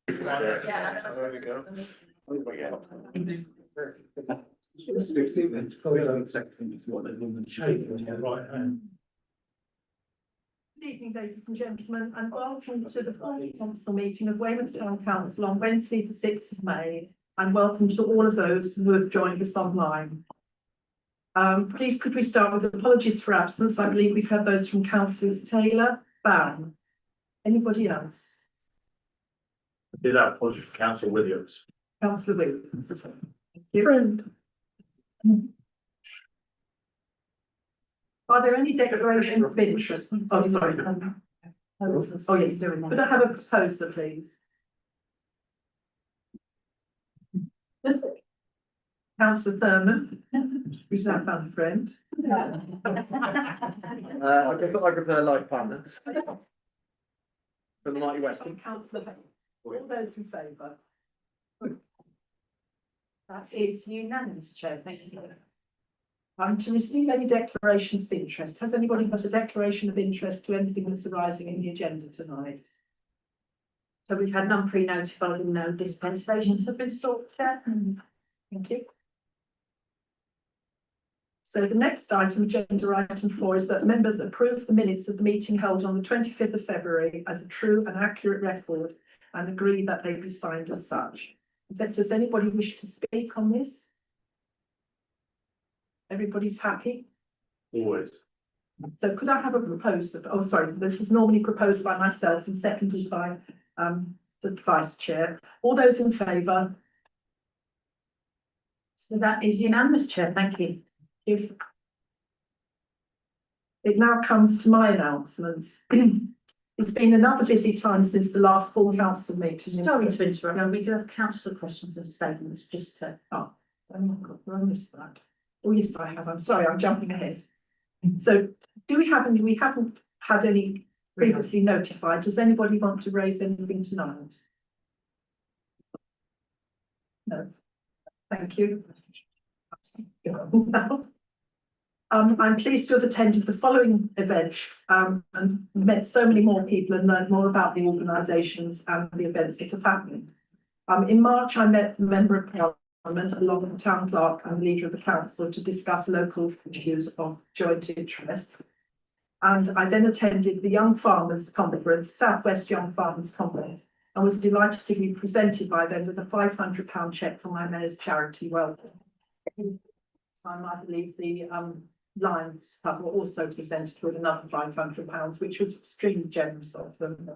There we go. Good evening, ladies and gentlemen, and welcome to the full council meeting of Weymouth Town Council on Wednesday, the 6th of May, and welcome to all of those who have joined us online. Please could we start with apologies for absence? I believe we've had those from Councillors Taylor, Baum. Anybody else? I did have apologies for Councillor Williams. Councillor Williams. Thank you. Friend. Are there any declarations of interest? Oh, sorry. Oh, yes, there are. Could I have a proposer, please? Councillor Thurman, who's now found a friend. I prefer life partners. From the Mighty West. Councillor, all those in favour? That is unanimous, Chair. Thank you. To receive any declarations of interest. Has anybody got a declaration of interest to anything that's arising in the agenda tonight? So we've had none pre-notified and no dispensations have been sought, Chair. Thank you. So the next item, agenda item 4, is that members approve the minutes of the meeting held on the 25th of February as a true and accurate record and agree that they be signed as such. Does anybody wish to speak on this? Everybody's happy? Always. So could I have a proposal? Oh, sorry, this is normally proposed by myself and seconded by the Vice Chair. All those in favour? So that is unanimous, Chair. Thank you. It now comes to my announcements. It's been another busy time since the last full council meeting. Sorry to interrupt. No, we do have councillor questions and statements just to. Oh my God, I missed that. Oh yes, I have. I'm sorry, I'm jumping ahead. So do we have any? We haven't had any previously notified. Does anybody want to raise anything tonight? No. Thank you. I'm pleased to have attended the following events and met so many more people and learned more about the organisations and the events that have happened. In March, I met the Member of Parliament along with the Town Clerk and the Leader of the Council to discuss local issues of joint interest. And I then attended the Young Farmers Conference, South West Young Farmers Conference, and was delighted to be presented by them with a £500 cheque for my mayor's charity welcome. I believe the Lions Club were also presented with another £500, which was extremely generous of them.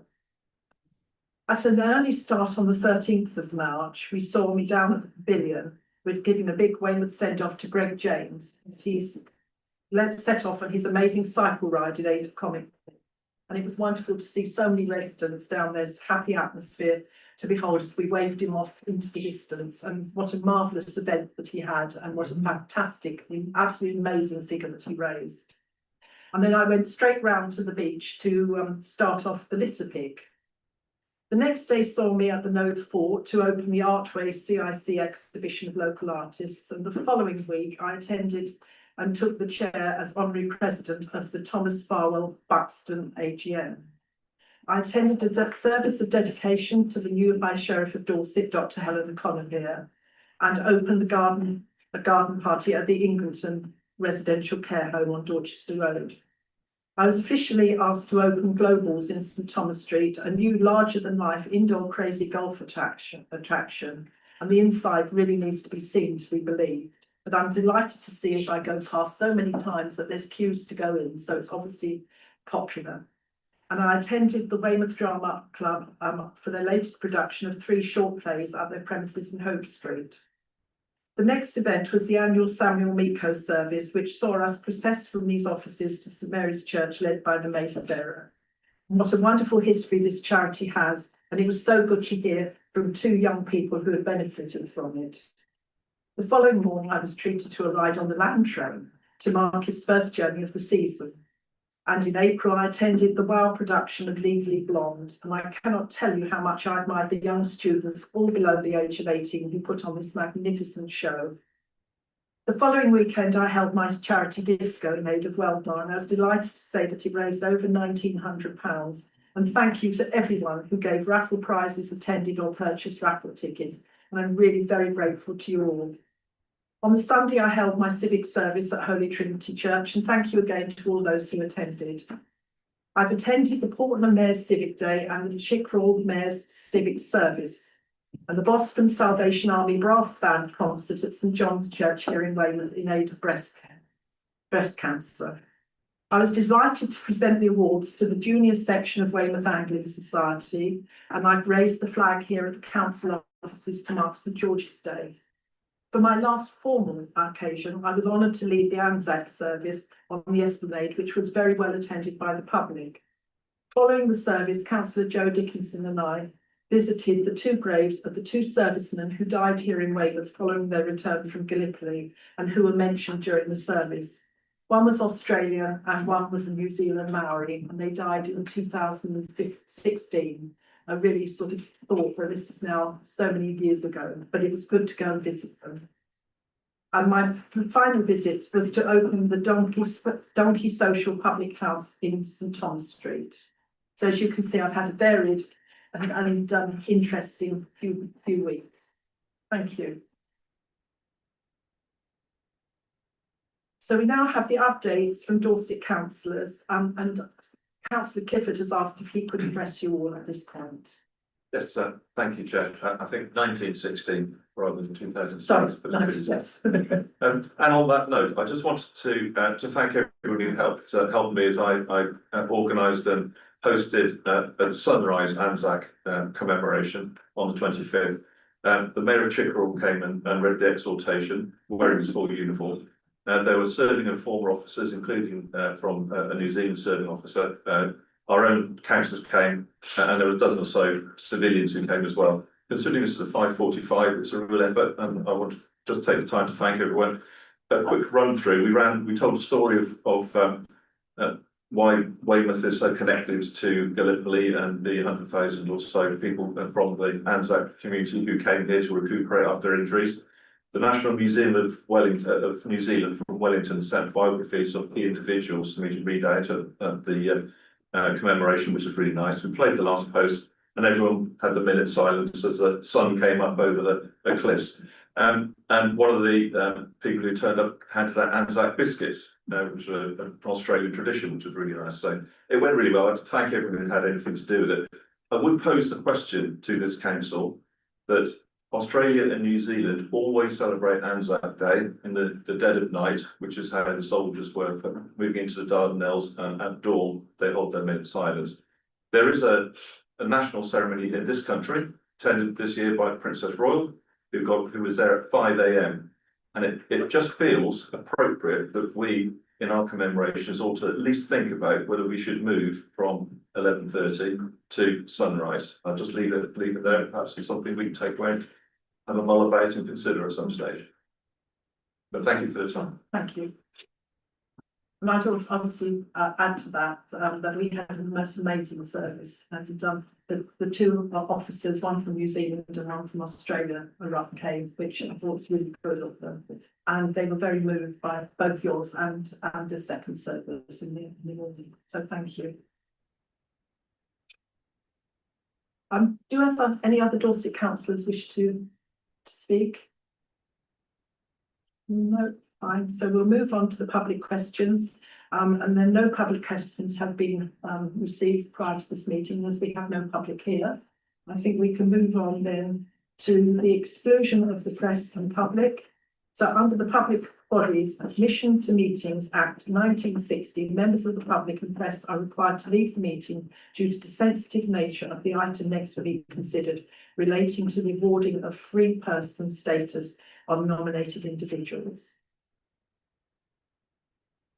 At an early start on the 13th of March, we saw me down at the pavilion with giving a big Weymouth send-off to Greg James as he's set off on his amazing cycle ride in aid of Comic. And it was wonderful to see so many residents down there, happy atmosphere to behold as we waved him off into the distance, and what a marvellous event that he had, and what a fantastic, absolutely amazing figure that he raised. And then I went straight round to the beach to start off the litter pick. The next day saw me at the Node Fort to open the Artway CIC exhibition of local artists, and the following week I attended and took the chair as honorary president of the Thomas Farwell Buxton AGM. I attended a service of dedication to the new High Sheriff of Dorset, Dr. Helen Conapier, and opened a garden party at the Ingleton Residential Care Home on Dorchester Road. I was officially asked to open Globals in St Thomas Street, a new larger-than-life indoor crazy golf attraction, and the inside really needs to be seen to be believed. But I'm delighted to see as I go past so many times that there's queues to go in, so it's obviously popular. And I attended the Weymouth Drama Club for their latest production of 3 short plays at their premises in Hope Street. The next event was the annual Samuel Miko service, which saw us process from these offices to St Mary's Church, led by the Mace Bearer. What a wonderful history this charity has, and it was so good to hear from 2 young people who had benefited from it. The following morning, I was treated to a ride on the land train to mark its first journey of the season. And in April, I attended the WOW production of Legally Blonde, and I cannot tell you how much I admired the young students, all below the age of 18, who put on this magnificent show. The following weekend, I held my charity disco in aid of Wellbar, and I was delighted to say that it raised over £1,900 And thank you to everyone who gave raffle prizes, attended or purchased raffle tickets. And I'm really very grateful to you all. On the Sunday, I held my civic service at Holy Trinity Church, and thank you again to all those who attended. I've attended the Portland Mayor's Civic Day and the Chickerell Mayor's Civic Service, and the Boston Salvation Army Brass Band concert at St John's Church here in Weymouth in aid of breast cancer. I was delighted to present the awards to the junior section of Weymouth Anglican Society, and I've raised the flag here at the council offices to mark St George's Day. For my last formal occasion, I was honoured to lead the Anzac service on the Esplanade, which was very well attended by the public. Following the service, Councillor Joe Dickinson and I visited the two graves of the two servicemen who died here in Weymouth following their return from Gallipoli and who were mentioned during the service. One was Australia and one was a New Zealand Maori, and they died in 2016. I really sort of thought that this is now so many years ago, but it was good to go and visit them. And my final visit was to open the Donkey Social Public House in St Thomas Street. So as you can see, I've had a varied and interesting few weeks. Thank you. So we now have the updates from Dorset councillors, and Councillor Clifford has asked if he could address you all at this point. Yes, thank you, Chair. I think 1916 rather than 2006. Sorry, yes. And on that note, I just wanted to thank everyone who helped me as I organised and hosted a Sunrise Anzac commemoration on the 25th. The Mayor of Chickerell came and read the exhortation wearing his full uniform. There were serving and former officers, including from a New Zealand serving officer. Our own councillors came, and there were a dozen or so civilians who came as well. Considering this is a 5:45, it's a real effort, and I want to just take the time to thank everyone. A quick run through. We told a story of why Weymouth is so connected to Gallipoli and the 100,000 or so people from the Anzac community who came here to recuperate after injuries. The National Museum of New Zealand from Wellington sent biographies of key individuals for me to read out at the commemoration, which was really nice. We played the last post, and everyone had the minute silence as the sun came up over the cliffs. And one of the people who turned up handed out Anzac biscuits, which was an Australian tradition, which was really nice. So it went really well. I'd thank everyone who had anything to do with it. I would pose the question to this council that Australia and New Zealand always celebrate Anzac Day in the dead of night, which is how the soldiers were moving into the Dardanelles, and at dawn they hold their minute silence. There is a national ceremony in this country, attended this year by Princess Royal, who was there at 5 AM. And it just feels appropriate that we, in our commemorations, ought to at least think about whether we should move from 11:30 to sunrise. I'll just leave it there. Perhaps it's something we can take away, have a mull about and consider at some stage. But thank you for the time. Thank you. And I'd obviously add to that that we had the most amazing service, and the two officers, one from New Zealand and one from Australia, came, which I thought was really good of them, and they were very moved by both yours and the second service in the morning. So thank you. Do you have any other Dorset councillors wish to speak? No. Fine, so we'll move on to the public questions, and then no public questions have been received prior to this meeting, as we have no public here. I think we can move on then to the exclusion of the press and public. So under the Public Bodies Admission to Meetings Act 1960, members of the public and press are required to leave the meeting due to the sensitive nature of the item next to be considered, relating to the awarding of free person status on nominated individuals.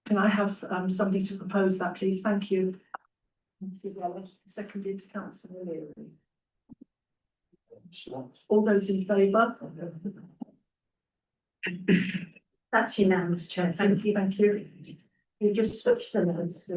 Can I have somebody to propose that, please? Thank you. Seconded, Councillor O'Leary. All those in favour? That's unanimous, Chair. Thank you. Thank you. You just switched the notes.